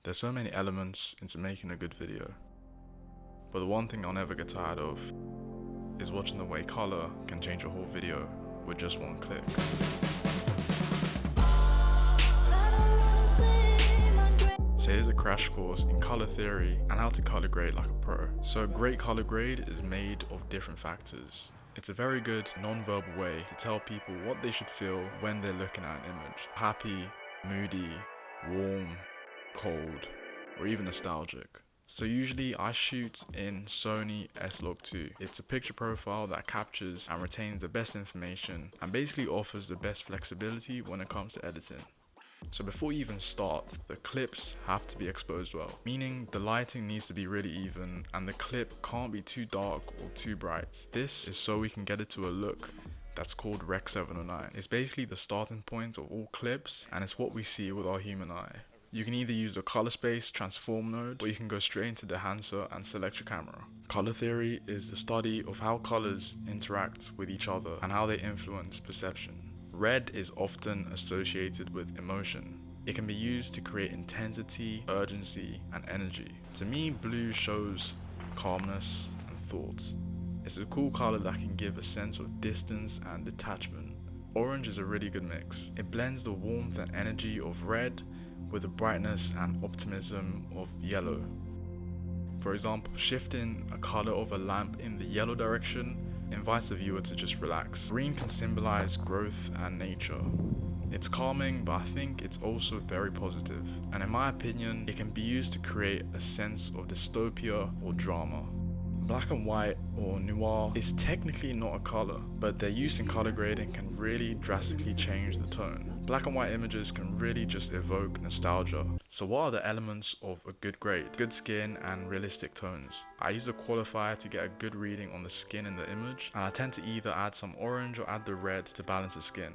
There's so many elements into making a good video, but the one thing I'll never get tired of is watching the way color can change a whole video with just one click. So here's a crash course in color theory and how to color grade like a pro. So a great color grade is made of different factors. It's a very good non-verbal way to tell people what they should feel when they're looking at an image. Happy, moody, warm, cold, or even nostalgic. So usually I shoot in Sony S-Log2. It's a picture profile that captures and retains the best information and basically offers the best flexibility when it comes to editing. So before you even start, the clips have to be exposed well, meaning the lighting needs to be really even and the clip can't be too dark or too bright. This is so we can get it to a look that's called Rec 709. It's basically the starting point of all clips and it's what we see with our human eye. You can either use the color space transform node or you can go straight into Dehancer and select your camera. Color theory is the study of how colors interact with each other and how they influence perception. Red is often associated with emotion. It can be used to create intensity, urgency, and energy. To me, blue shows calmness and thought. It's a cool color that can give a sense of distance and detachment. Orange is a really good mix. It blends the warmth and energy of red with the brightness and optimism of yellow. For example, shifting a color of a lamp in the yellow direction invites the viewer to just relax. Green can symbolize growth and nature. It's calming, but I think it's also very positive. And in my opinion, it can be used to create a sense of dystopia or drama. Black and white or noir is technically not a color, but their use in color grading can really drastically change the tone. Black and white images can really just evoke nostalgia. So what are the elements of a good grade? Good skin and realistic tones. I use a qualifier to get a good reading on the skin in the image, and I tend to either add some orange or add the red to balance the skin.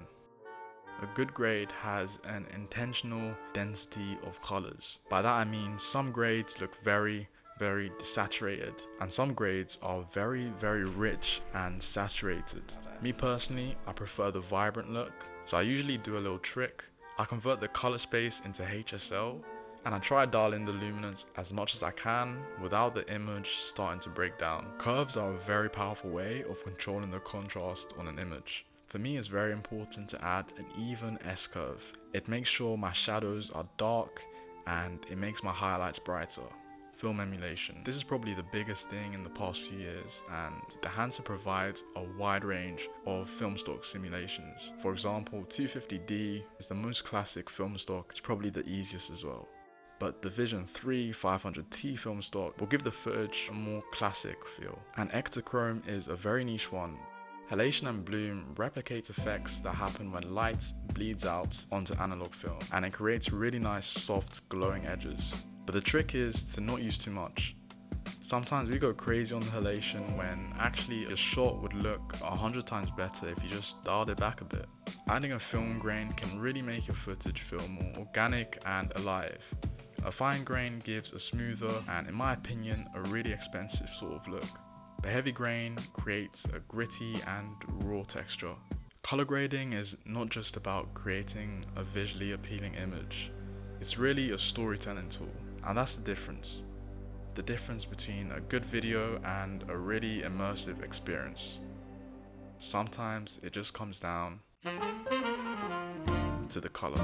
A good grade has an intentional density of colors. By that I mean some grades look very desaturated and some grades are very rich and saturated. Me personally, I prefer the vibrant look, so I usually do a little trick. I convert the color space into HSL and I try to dial in the luminance as much as I can without the image starting to break down. Curves are a very powerful way of controlling the contrast on an image. For me, it's very important to add an even S-curve. It makes sure my shadows are dark and it makes my highlights brighter. Film emulation. This is probably the biggest thing in the past few years, and Dehancer provides a wide range of film stock simulations. For example, 250D is the most classic film stock. It's probably the easiest as well. But the Vision 3 500T film stock will give the footage a more classic feel. And Ektachrome is a very niche one. Halation and bloom replicate effects that happen when light bleeds out onto analog film, and it creates really nice soft glowing edges. But the trick is to not use too much. Sometimes we go crazy on the halation when actually a shot would look 100 times better if you just dialed it back a bit. Adding a film grain can really make your footage feel more organic and alive. A fine grain gives a smoother and, in my opinion, a really expensive sort of look. The heavy grain creates a gritty and raw texture. Color grading is not just about creating a visually appealing image. It's really a storytelling tool, and that's the difference. The difference between a good video and a really immersive experience. Sometimes it just comes down to the color.